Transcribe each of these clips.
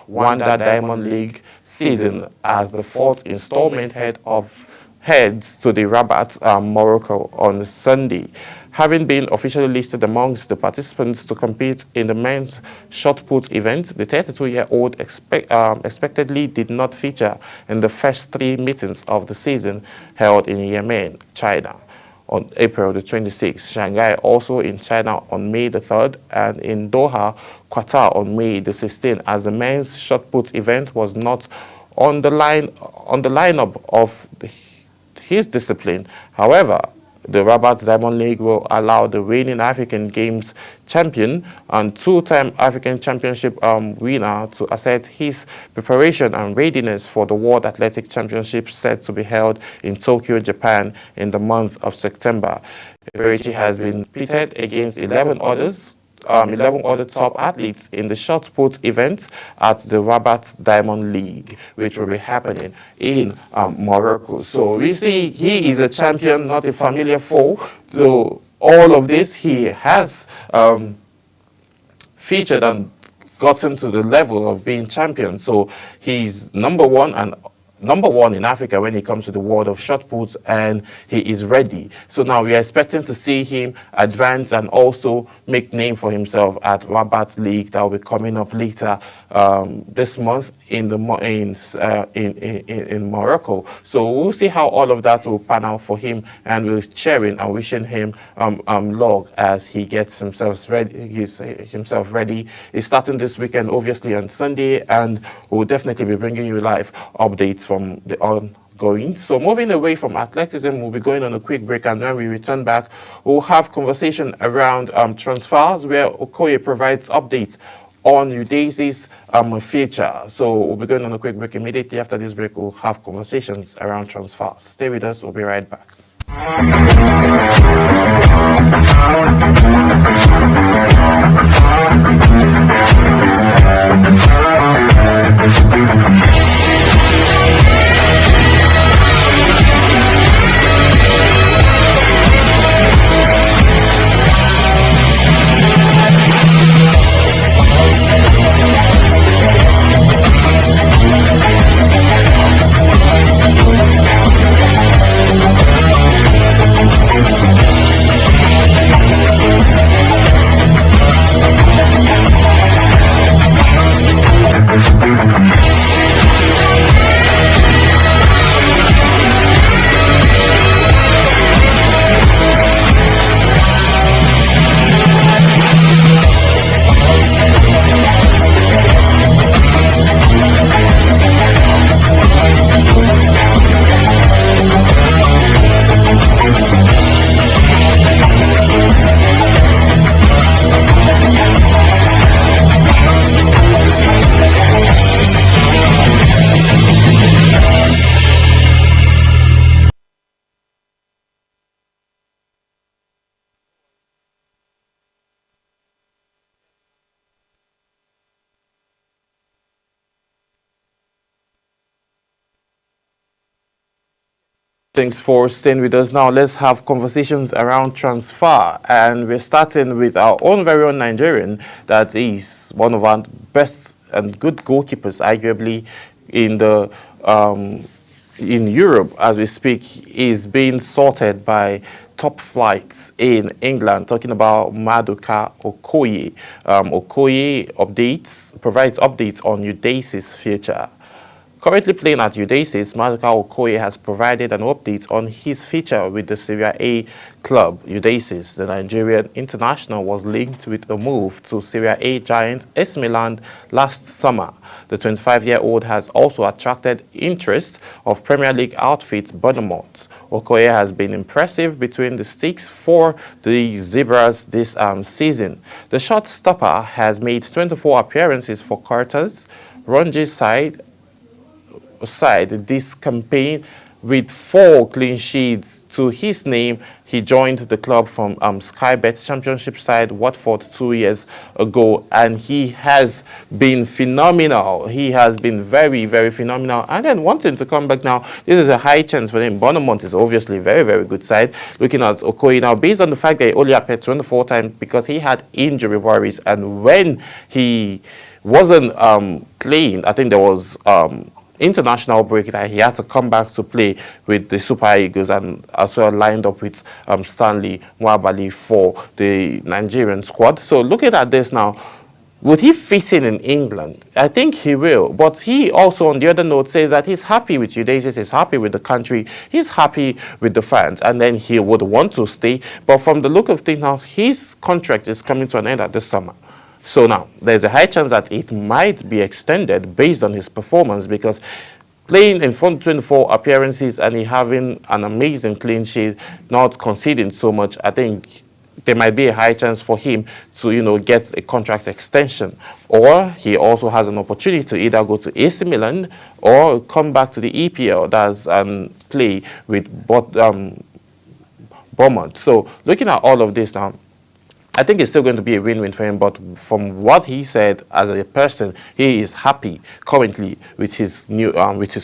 Wanda Diamond League season as the fourth installment heads to the Rabat, Morocco on Sunday. Having been officially listed amongst the participants to compete in the men's shot put event, the 32-year-old expectedly did not feature in the first three meetings of the season held in Yemen, China, on April the 26th, Shanghai also in China on May the 3rd, and in Doha, Qatar on May the 16th, as the men's shot put event was not on the lineup of his discipline. However, the Rabat Diamond League will allow the reigning African Games champion and two-time African Championship winner to assess his preparation and readiness for the World Athletic Championship set to be held in Tokyo, Japan in the month of September. Eberechi has been pitted against 11 other top athletes in the shot put event at the Rabat Diamond League, which will be happening in Morocco. So we see he is a champion, not a familiar foe. So all of this, he has featured and gotten to the level of being champion. So he's number one in Africa when it comes to the world of shot put, and he is ready. So now we are expecting to see him advance and also make name for himself at Rabat League that will be coming up later this month in Morocco. So we'll see how all of that will pan out for him, and we're cheering and wishing him luck as he gets himself ready. He's starting this weekend, obviously on Sunday, and we'll definitely be bringing you live updates from the ongoing. So moving away from athleticism, we'll be going on a quick break, and when we return back, we'll have conversation around transfers, where Okoye provides updates on Udaise's future. So we'll be going on a quick break. Immediately after this break, we'll have conversations around transfers. Stay with us, we'll be right back. Thanks for staying with us. Now let's have conversations around transfer, and we're starting with our own very own Nigerian that is one of our best and good goalkeepers, arguably in the in Europe as we speak. Is being sorted by top flights in England. Talking about Maduka Okoye. Okoye provides updates on Udaise's future. Currently playing at Udaises, Maduka Okoye has provided an update on his future with the Serie A club. Udaises, the Nigerian international, was linked with a move to Serie A giant AC Milan last summer. The 25-year-old has also attracted interest of Premier League outfit Bournemouth. Okoye has been impressive between the sticks for the Zebras this season. The shot stopper has made 24 appearances for Carter's Ranji's side this campaign with 4 clean sheets to his name. He joined the club from Sky Bet Championship side Watford 2 years ago, and he has been phenomenal. He has been very, very phenomenal. And then wanting to come back now, this is a high chance for him. Bournemouth is obviously a very, very good side. Looking at Okoye now, based on the fact that he only appeared 24 times because he had injury worries, and when he wasn't playing. I think there was international break that he had to come back to play with the Super Eagles, and as well lined up with Stanley Nwabali for the Nigerian squad. So looking at this now, would he fit in England? I think he will. But he also, on the other note, says that he's happy with Udaises, he's happy with the country, he's happy with the fans, and then he would want to stay. But from the look of things now, his contract is coming to an end at this summer. So now, there's a high chance that it might be extended based on his performance, because playing in 24 appearances and he having an amazing clean sheet, not conceding so much, I think there might be a high chance for him to, get a contract extension. Or he also has an opportunity to either go to AC Milan or come back to the EPL, that's play with Bournemouth. So looking at all of this now, I think it's still going to be a win-win for him, but from what he said as a person, he is happy currently with his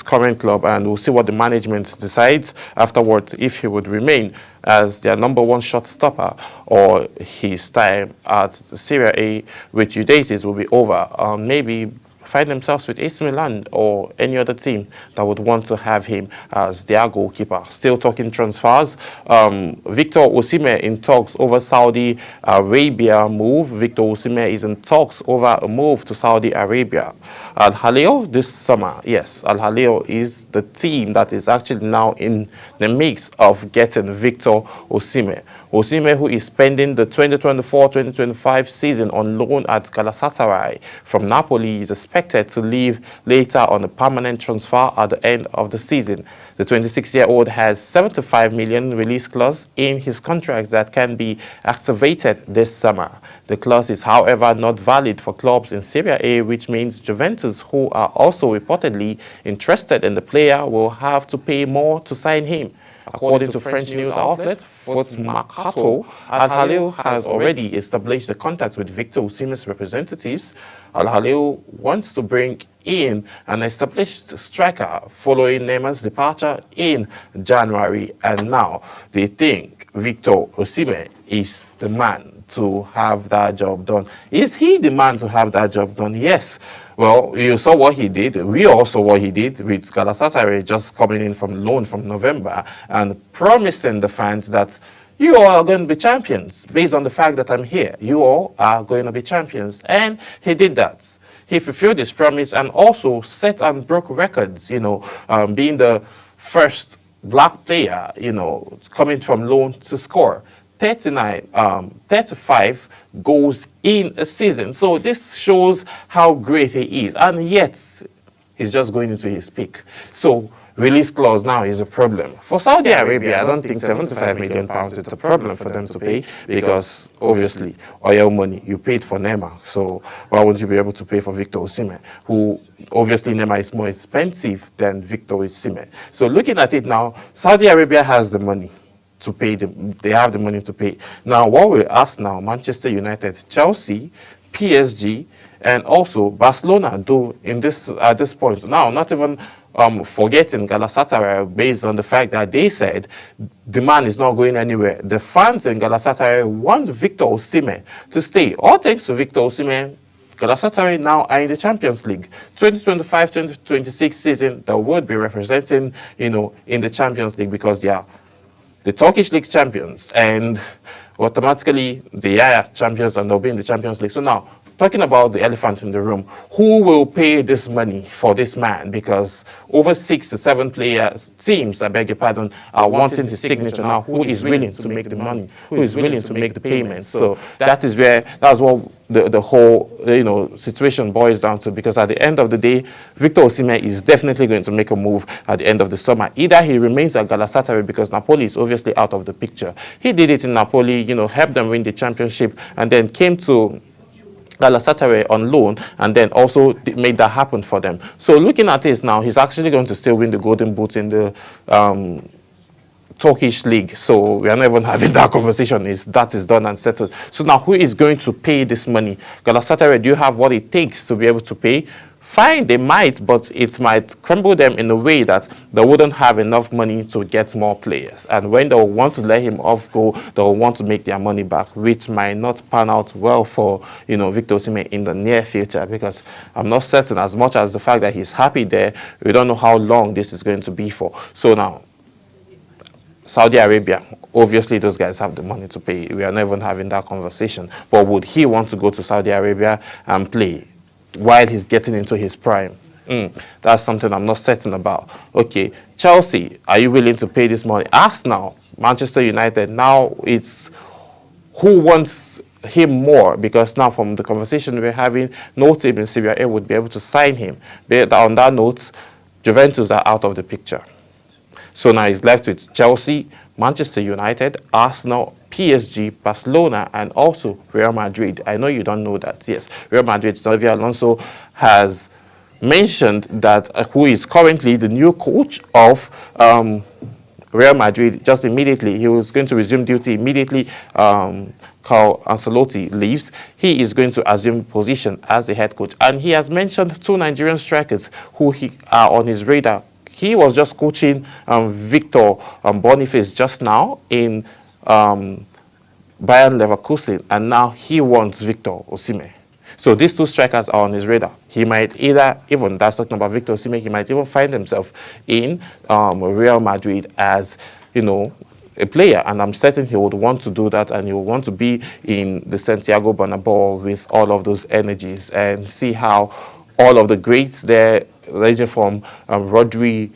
current club, and we'll see what the management decides afterwards, if he would remain as their number one shot stopper, or his time at Serie A with Udaises will be over. Maybe find themselves with AC Milan or any other team that would want to have him as their goalkeeper. Still talking transfers, Victor Osimhen in talks over Saudi Arabia move. Victor Osimhen is in talks over a move to Saudi Arabia. Al Hilal this summer, yes, Al Hilal is the team that is actually now in the mix of getting Victor Osimhen. Osimhen, who is spending the 2024-2025 season on loan at Galatasaray from Napoli, is expected to leave later on a permanent transfer at the end of the season. The 26-year-old has 75 million release clause in his contract that can be activated this summer. The clause is, however, not valid for clubs in Serie A, which means Juventus, who are also reportedly interested in the player, will have to pay more to sign him. According to French news outlet Foot Mercato, Al Hilal has already established the contact with Victor Osimhen's representatives. Al Hilal wants to bring in an established striker following Neymar's departure in January, and now they think Victor Osimhen is the man to have that job done. Is he the man to have that job done? Yes. Well, you saw what he did. We all saw what he did with Galatasaray, just coming in from loan from November and promising the fans that you all are going to be champions based on the fact that I'm here. You all are going to be champions. And he did that. He fulfilled his promise and also set and broke records, being the first black player, coming from loan to score 35 goals in a season. So this shows how great he is. And yet, he's just going into his peak. So release clause now is a problem. For Saudi Arabia, I don't think £75 million is a problem for them to pay, because obviously, oil money, you paid for Neymar. So why wouldn't you be able to pay for Victor Osimhen, who obviously Neymar is more expensive than Victor Osimhen. So looking at it now, Saudi Arabia has the money to pay them. They have the money to pay. Now, what we ask now, Manchester United, Chelsea, PSG, and also Barcelona do at this point. Now, not even forgetting Galatasaray, based on the fact that they said the man is not going anywhere. The fans in Galatasaray want Victor Osimhen to stay. All thanks to Victor Osimhen, Galatasaray now are in the Champions League. 2025-2026 season, they would be representing, in the Champions League, because they are the Turkish League champions, and automatically they are champions and they'll be in the Champions League. So now, talking about the elephant in the room, who will pay this money for this man? Because over 6 to 7 teams, I beg your pardon, are wanting his signature now. Who is willing to make the money? Who is willing to make the payment? So that's what the whole situation boils down to, because at the end of the day, Victor Osimhen is definitely going to make a move at the end of the summer. Either he remains at Galatasaray, because Napoli is obviously out of the picture. He did it in Napoli, helped them win the championship, and then came to Galatasaray on loan, and then also made that happen for them. So looking at this now, he's actually going to still win the Golden Boot in the Turkish league. So we are not even having that conversation. That is done and settled. So now, who is going to pay this money? Galatasaray, do you have what it takes to be able to pay fine, they might, but it might crumble them in a way that they wouldn't have enough money to get more players. And when they'll want to let him off go, they'll want to make their money back, which might not pan out well for, Victor Osimhen in the near future, because I'm not certain, as much as the fact that he's happy there, we don't know how long this is going to be for. So now, Saudi Arabia, obviously those guys have the money to pay. We are not even having that conversation. But would he want to go to Saudi Arabia and play while he's getting into his prime? That's something I'm not certain about. Okay, Chelsea, are you willing to pay this money? Arsenal, Manchester United, now it's who wants him more, because now from the conversation we're having, no team in Serie A would be able to sign him. But on that note, Juventus are out of the picture. So now he's left with Chelsea, Manchester United, Arsenal, PSG, Barcelona, and also Real Madrid. I know you don't know that. Yes, Real Madrid, Xabi Alonso has mentioned that who is currently the new coach of Real Madrid, just immediately. He was going to resume duty immediately. Carlo Ancelotti leaves. He is going to assume position as the head coach. And he has mentioned two Nigerian strikers who are on his radar. He was just coaching Victor Boniface just now in Bayern Leverkusen, and now he wants Victor Osimhen. So these two strikers are on his radar. He might either, even that's talking about Victor Osimhen, he might even find himself in Real Madrid as, a player, and I'm certain he would want to do that, and he would want to be in the Santiago Bernabeu with all of those energies and see how all of the greats there, ranging from Rodri,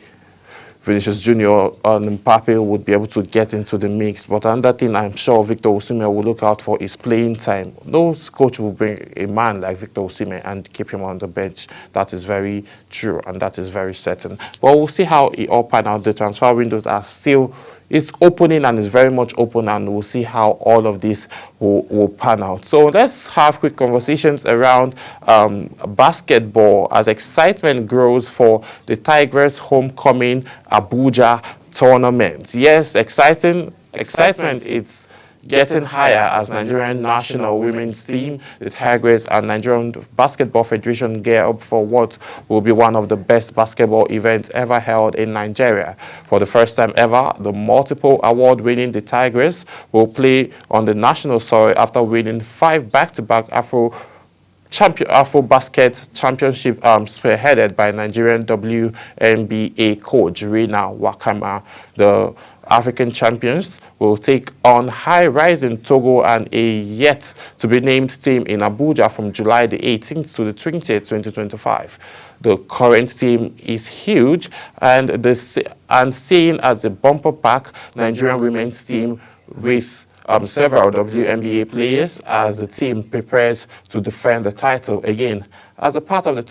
Vinicius Junior, and Mbappe, would be able to get into the mix. But another thing I'm sure Victor Osimhen will look out for is playing time. No coach will bring a man like Victor Osimhen and keep him on the bench. That is very true, and that is very certain. But we'll see how it all pan out. The transfer windows are still, it's opening and it's very much open, and we'll see how all of this will pan out. So let's have quick conversations around basketball as excitement grows for the Tigers homecoming Abuja tournament. Yes, excitement, it's getting higher as Nigerian national women's team, the Tigers, and Nigerian Basketball Federation gear up for what will be one of the best basketball events ever held in Nigeria. For the first time ever, the multiple award-winning the Tigers will play on the national soil after winning 5 back-to-back Afro Basket Championship spearheaded by Nigerian WNBA coach Rina Wakama. The African champions will take on high-rising Togo and a yet-to-be-named team in Abuja from July the 18th to the 20th, 2025. The current team is huge, and seen as a bumper pack Nigerian women's team with several WNBA players as the team prepares to defend the title again. As part of the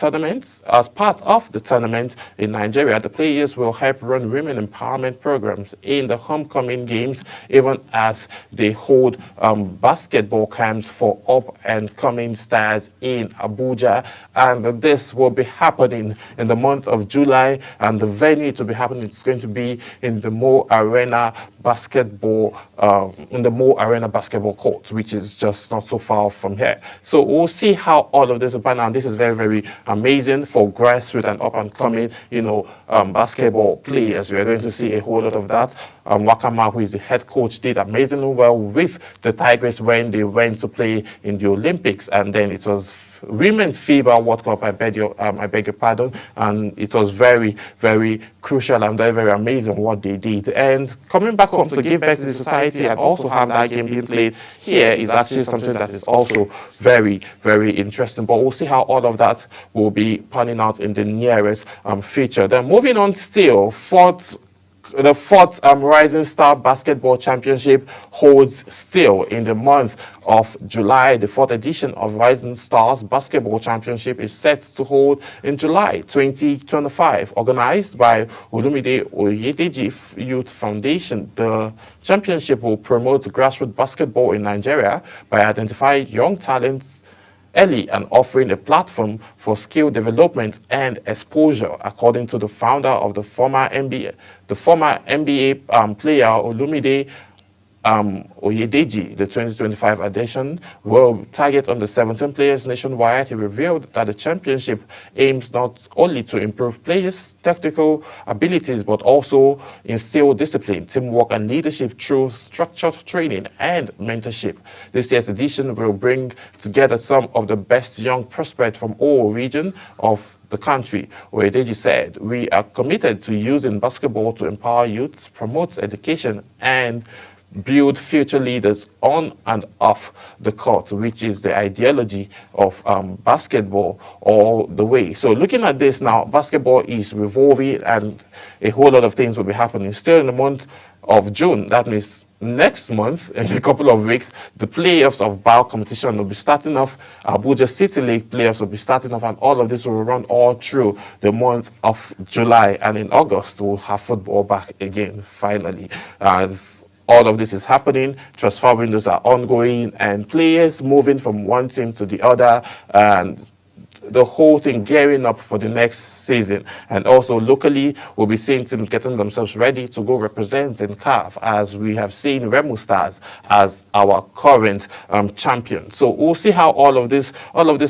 tournament in Nigeria, the players will help run women empowerment programs in the homecoming games, even as they hold basketball camps for up-and-coming stars in Abuja. And this will be happening in the month of July, and the venue to be happening is going to be in the Mo Arena basketball court, which is just not so far from here. So we'll see how all of this will pan out. This is very, very amazing for grassroots and up-and-coming, basketball players. We are going to see a whole lot of that. Wakama, who is the head coach, did amazingly well with the Tigers when they went to play in the Olympics, and then it was Women's FIBA World Cup, I beg your pardon, and it was very, very crucial and very, very amazing what they did. And coming back home to give back to the society and also have that game being played here is actually something that is also very, very interesting. But we'll see how all of that will be panning out in the nearest future. Then moving on still, the fourth Rising Star Basketball Championship holds still in the month of July. The 4th edition of Rising Stars Basketball Championship is set to hold in July 2025. Organized by Olumide Oyedeji Youth Foundation, the championship will promote grassroots basketball in Nigeria by identifying young talents early and offering a platform for skill development and exposure, according to the founder of the former NBA player Olumide Oyedeji, the 2025 edition, will target on the 17 players nationwide. He revealed that the championship aims not only to improve players' technical abilities, but also instill discipline, teamwork, and leadership through structured training and mentorship. This year's edition will bring together some of the best young prospects from all regions of the country. Oyedeji said, "We are committed to using basketball to empower youths, promote education, and build future leaders on and off the court," which is the ideology of basketball all the way. So looking at this now, basketball is revolving and a whole lot of things will be happening. Still in the month of June, that means next month, in a couple of weeks, the playoffs of BAL competition will be starting off. Abuja City League playoffs will be starting off, and all of this will run all through the month of July. And in August, we'll have football back again, finally. As all of this is happening, transfer windows are ongoing, and players moving from one team to the other, and the whole thing gearing up for the next season. And also locally, we'll be seeing teams getting themselves ready to go represent in CAF, as we have seen Remo Stars as our current champion. So we'll see how all of this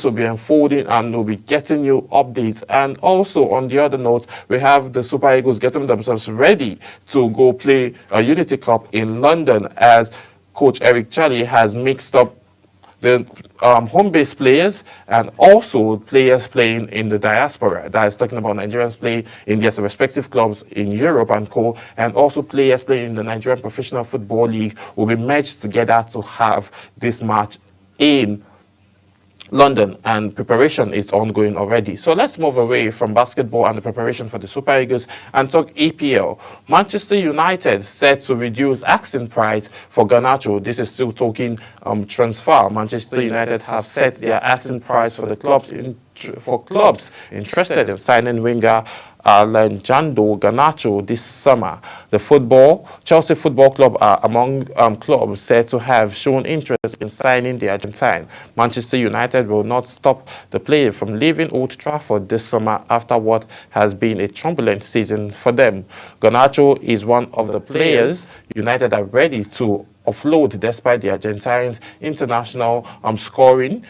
will be unfolding, and we'll be getting you updates. And also on the other note, we have the Super Eagles getting themselves ready to go play a Unity Cup in London, as Coach Eric Charlie has mixed up the home-based players and also players playing in the diaspora. That is talking about Nigerians playing in their respective clubs in Europe and co, and also players playing in the Nigerian Professional Football League will be merged together to have this match in London, and preparation is ongoing already. So let's move away from basketball and the preparation for the Super Eagles and talk EPL. Manchester United set to reduce asking price for Garnacho. This is still talking transfer. Manchester United have set their asking price for the clubs interested in signing winger Alejandro Garnacho this summer. The Chelsea Football Club are among clubs said to have shown interest in signing the Argentine. Manchester United will not stop the player from leaving Old Trafford this summer after what has been a turbulent season for them. Garnacho is one of the players United are ready to offload despite the Argentine's international scoring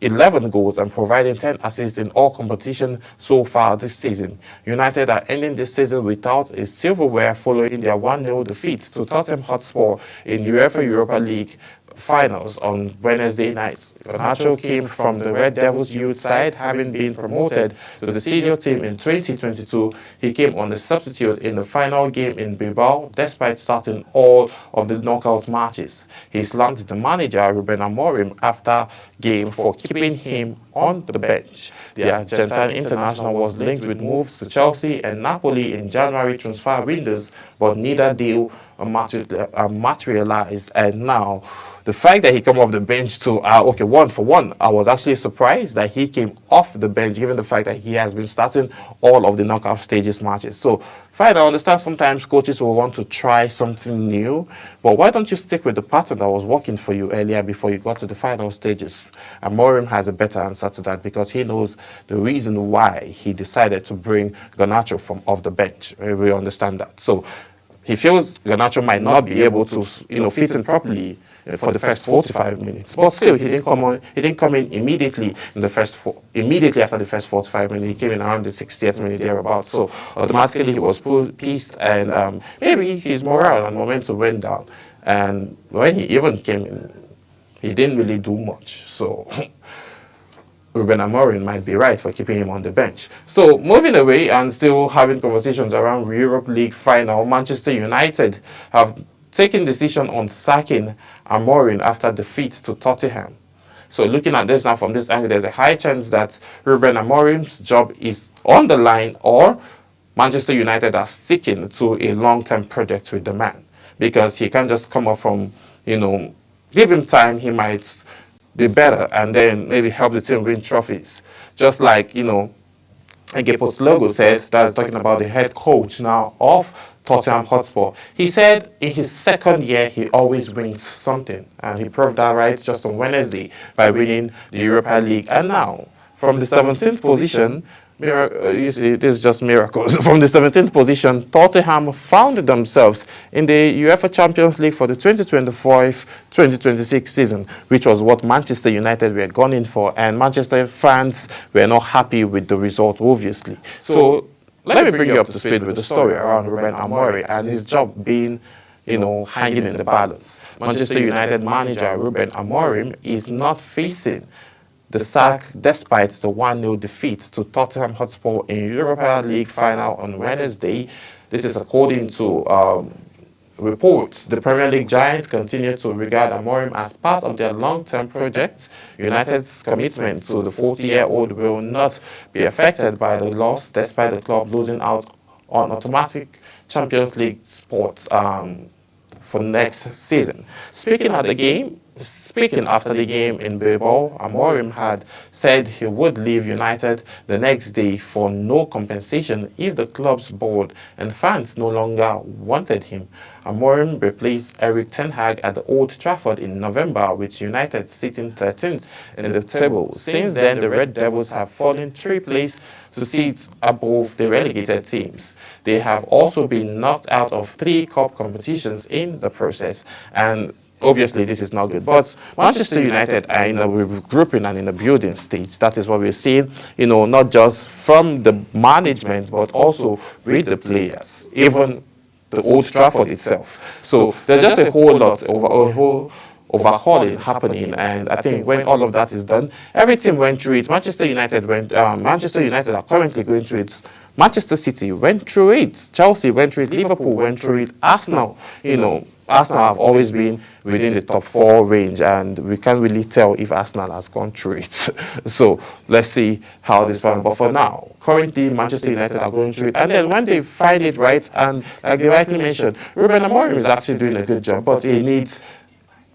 11 goals and providing 10 assists in all competitions so far this season. United are ending this season without a silverware following their 1-0 defeat to Tottenham Hotspur in UEFA Europa League finals on Wednesday nights. Garnacho came from the Red Devils youth side, having been promoted to the senior team in 2022. He came on the substitute in the final game in Bilbao, despite starting all of the knockout matches. He slammed the manager Ruben Amorim after game for keeping him on the bench. The Argentine international was linked with moves to Chelsea and Napoli in January transfer windows, but neither deal materialized. And now, the fact that he came off the bench to, one for one, I was actually surprised that he came off the bench, given the fact that he has been starting all of the knockout stages matches. So, fine, I understand sometimes coaches will want to try something new, but why don't you stick with the pattern that was working for you earlier before you got to the final stages? Amorim has a better answer to that, because he knows the reason why he decided to bring Garnacho from off the bench. We understand that. So, he feels Garnacho might not be able to, fit in properly for the first 45 minutes. But still, he didn't come in immediately immediately after the first 45 minutes. He came in around the 60th minute thereabouts. So automatically he was pissed, and maybe his morale and momentum went down. And when he even came in, he didn't really do much. So Ruben Amorim might be right for keeping him on the bench. So moving away and still having conversations around Europe League final, Manchester United have taken decision on sacking Amorim after defeat to Tottenham. So looking at this now from this angle, there's a high chance that Ruben Amorim's job is on the line, or Manchester United are sticking to a long-term project with the man, because he can't just come up from, give him time, he might be better and then maybe help the team win trophies. Just like, Ege Postelogo said, that's talking about the head coach now of Tottenham Hotspur. He said in his second year, he always wins something. And he proved that right just on Wednesday by winning the Europa League. And now, from the 17th position, You see, it is just miracles. From the 17th position, Tottenham found themselves in the UEFA Champions League for the 2025-2026 season, which was what Manchester United were gunning for, and Manchester fans were not happy with the result, obviously. So let me bring you up to speed with the story around Ruben Amorim and his job being, hanging in the balance. Manchester United manager Ruben Amorim is not facing the sack despite the 1-0 defeat to Tottenham Hotspur in Europa League final on Wednesday. This is according to reports. The Premier League giants continue to regard Amorim as part of their long-term project. United's commitment to the 40-year-old will not be affected by the loss, despite the club losing out on automatic Champions League spots for next season. Speaking after the game in Bilbao, Amorim had said he would leave United the next day for no compensation if the club's board and fans no longer wanted him. Amorim replaced Erik ten Hag at the Old Trafford in November, with United sitting 13th in the table. Since then, the Red Devils have fallen 3 places to seats above the relegated teams. They have also been knocked out of 3 cup competitions in the process, and obviously this is not good. But Manchester United are in a regrouping and in a building stage. That is what we're seeing, not just from the management, but also with the players, even the Old Trafford itself. So there's just a whole lot overhauling happening, and I think when all of that is done, every team went through it. Manchester United are currently going through it. Manchester City went through it. Chelsea went through it. Liverpool went through it. Arsenal, Arsenal have always been within the top 4 range, and we can't really tell if Arsenal has gone through it. So let's see how this one. But for now, currently Manchester United are going through it, and then when they find it right, and like they rightly mentioned, Ruben Amorim is actually doing a good job, but he needs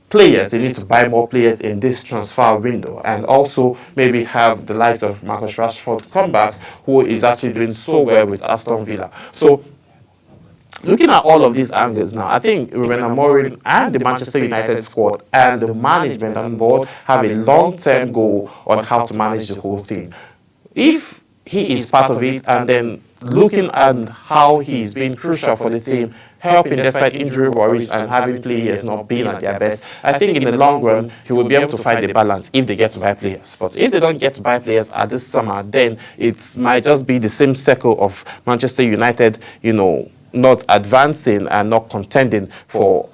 players. They need to buy more players in this transfer window, and also maybe have the likes of Marcus Rashford come back, who is actually doing so well with Aston Villa. So looking at all of these angles now, I think Ruben Amorim and the Manchester United squad and the management on board have a long-term goal on how to manage the whole thing. If he is part of it, and then looking at how he's been crucial for the team, helping despite injury worries and having players not being at their best, I think in the long run, he will be able to find the balance if they get to buy players. But if they don't get to buy players at this summer, then it might just be the same circle of Manchester United, not advancing and not contending for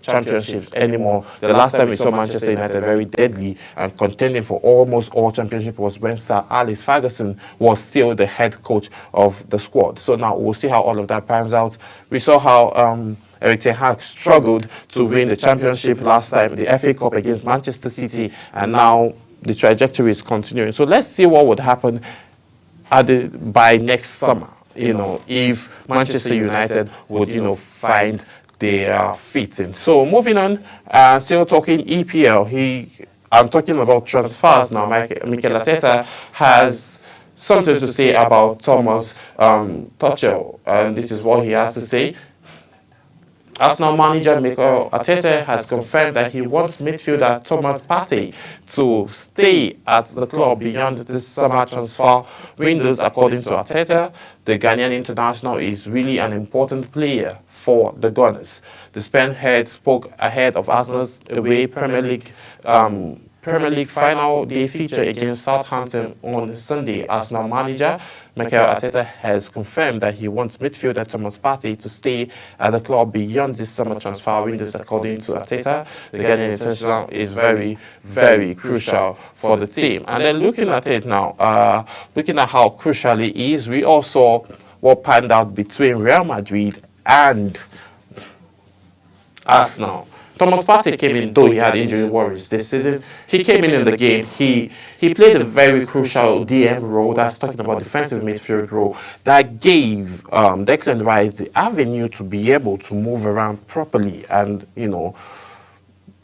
championships anymore. The last time we saw Manchester United very deadly and contending for almost all championships was when Sir Alex Ferguson was still the head coach of the squad. So now we'll see how all of that pans out. We saw how Erik ten Hag struggled to win the championship last time, the FA Cup against Manchester City, and now the trajectory is continuing. So let's see what would happen by next summer. If Manchester United would, find their feet in. So moving on, still talking EPL, I'm talking about transfers now. Mikel Arteta has something to say about Thomas Tuchel, and this is what he has to say. Arsenal manager Mikel Arteta has confirmed that he wants midfielder Thomas Partey to stay at the club beyond this summer transfer windows. According to Arteta, the Ghanaian international is really an important player for the Gunners. The Spain head spoke ahead of Arsenal's away Premier League final day feature against Southampton on Sunday. Arsenal manager Mikel Arteta has confirmed that he wants midfielder Thomas Partey to stay at the club beyond this summer transfer windows. According to Arteta, the Ghanaian international is very, very crucial for the team. And then looking at it now, looking at how crucial it is, we also saw what panned out between Real Madrid and Arsenal. Thomas Partey came in, though he had injury worries this season. He came in the game. He played a very crucial DM role. That's talking about defensive midfield role. That gave Declan Rice the avenue to be able to move around properly and,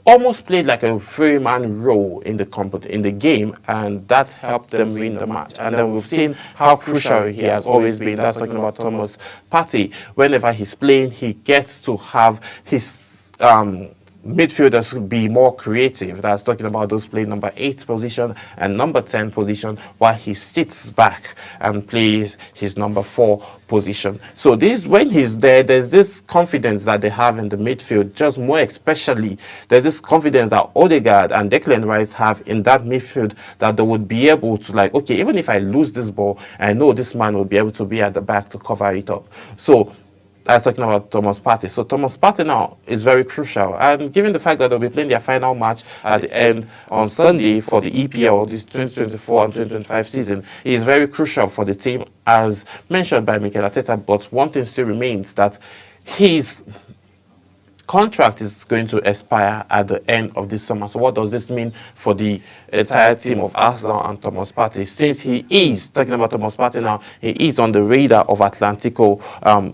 almost played like a three-man role in the game, and that helped them win the match. And then we've seen how crucial he has always been. That's talking about Thomas Partey. Whenever he's playing, he gets to have his midfielders should be more creative. That's talking about those playing number 8 position and number 10 position, while he sits back and plays his number 4 position. So this, when he's there, there's this confidence that they have in the midfield, just more especially, there's this confidence that Odegaard and Declan Rice have in that midfield, that they would be able to, like, okay, even if I lose this ball, I know this man will be able to be at the back to cover it up. So I was talking about Thomas Partey. So Thomas Partey now is very crucial. And given the fact that they'll be playing their final match at the end on Sunday for the EPL, this 2024 and 2025 season, he is very crucial for the team, as mentioned by Mikel Arteta. But one thing still remains, that his contract is going to expire at the end of this summer. So what does this mean for the entire team of Arsenal and Thomas Partey? Since he is, talking about Thomas Partey now, he is on the radar of Atlético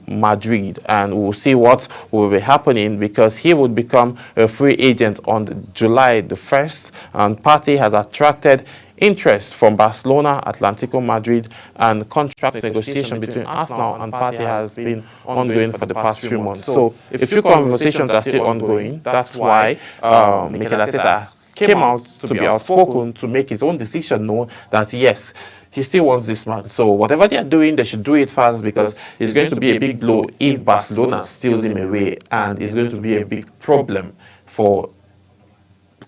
Madrid, and we'll see what will be happening, because he would become a free agent on July the 1st, and Partey has attracted interest from Barcelona, Atlético Madrid, and contract negotiation between Arsenal and Partey has been ongoing for the past few months. So a few conversations are still ongoing. That's why Mikel Arteta came out to be outspoken, to make his own decision known, that yes, he still wants this man. So whatever they are doing, they should do it fast, because it's going to be a big blow if Barcelona steals him away, and it's going to be a big problem for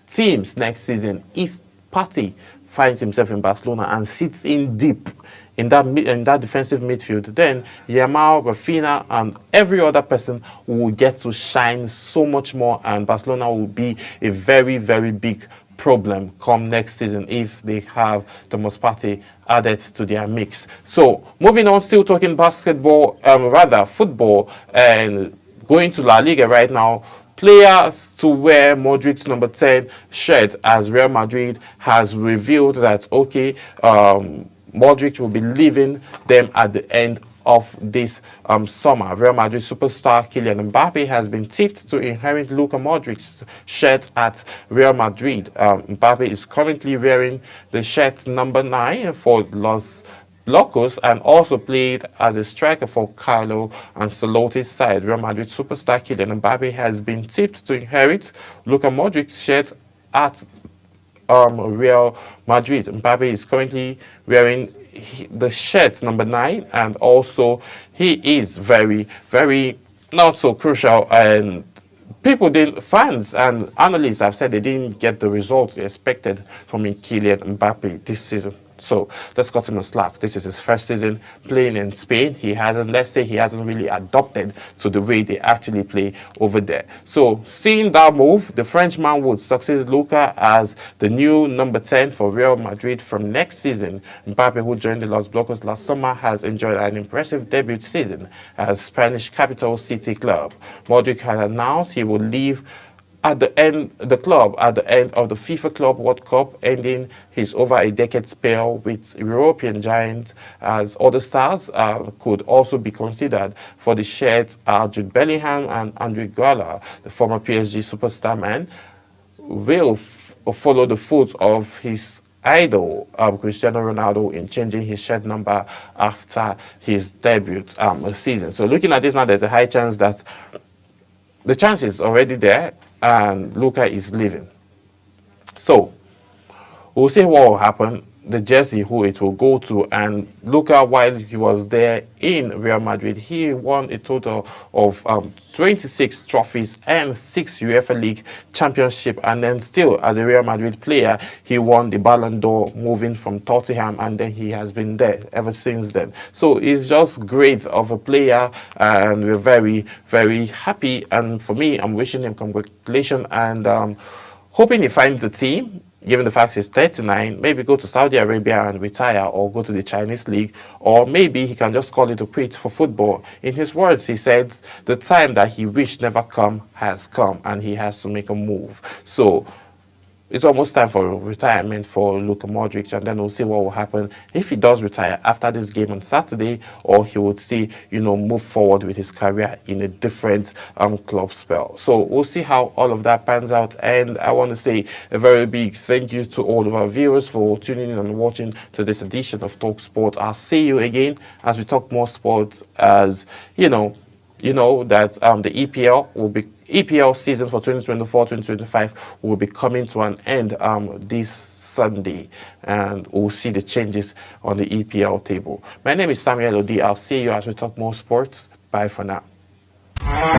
teams next season if Partey finds himself in Barcelona and sits in deep in that defensive midfield. Then Yamal, Rafinha, and every other person will get to shine so much more, and Barcelona will be a very, very big problem come next season if they have Thomas Partey added to their mix. So moving on, still talking basketball, rather football, and going to La Liga right now. Players to wear Modric's number 10 shirt, as Real Madrid has revealed that, okay, Modric will be leaving them at the end of this summer. Real Madrid superstar Kylian Mbappe has been tipped to inherit Luka Modric's shirt at Real Madrid. Mbappe is currently wearing the shirt number 9 for Los Locos, and also played as a striker for Carlo Ancelotti's side. Real Madrid superstar Kylian Mbappe has been tipped to inherit Luka Modric's shirt at Real Madrid. Mbappe is currently wearing the shirt number 9, and also he is very, very not so crucial, and fans and analysts have said they didn't get the results they expected from Kylian Mbappe this season. So let's cut him a slack. This is his first season playing in Spain. He hasn't really adopted to the way they actually play over there. So seeing that move, the Frenchman would succeed Luka as the new number 10 for Real Madrid from next season. Mbappe, who joined the Los Blancos last summer, has enjoyed an impressive debut season at Spanish capital city club. Modric has announced he will leave the club at the end of the FIFA Club World Cup, ending his over a decade spell with European giants, as other stars could also be considered for the shirts. Jude Bellingham and Andre Iguodala, the former PSG superstar man, will follow the foot of his idol, Cristiano Ronaldo, in changing his shirt number after his debut season. So looking at this now, there's a high chance that the chance is already there, and Luka is leaving. So we'll see what will happen, the jersey who it will go to. And Luka, while he was there in Real Madrid, he won a total of 26 trophies and 6 UEFA League championship, and then still as a Real Madrid player he won the Ballon d'Or moving from Tottenham, and then he has been there ever since then. So he's just great of a player, and we're very, very happy, and for me, I'm wishing him congratulations, and hoping he finds a team. Given the fact he's 39, maybe go to Saudi Arabia and retire, or go to the Chinese league, or maybe he can just call it a quit for football. In his words, he said the time that he wished never come has come, and he has to make a move. So it's almost time for retirement for Luka Modric, and then we'll see what will happen if he does retire after this game on Saturday, or he would see, move forward with his career in a different club spell. So we'll see how all of that pans out, and I want to say a very big thank you to all of our viewers for tuning in and watching to this edition of Talk Sport. I'll see you again as we talk more sports, as you know that the EPL season for 2024-2025 will be coming to an end this Sunday, and we'll see the changes on the EPL table. My name is Samuel Odi. I'll see you as we talk more sports. Bye for now.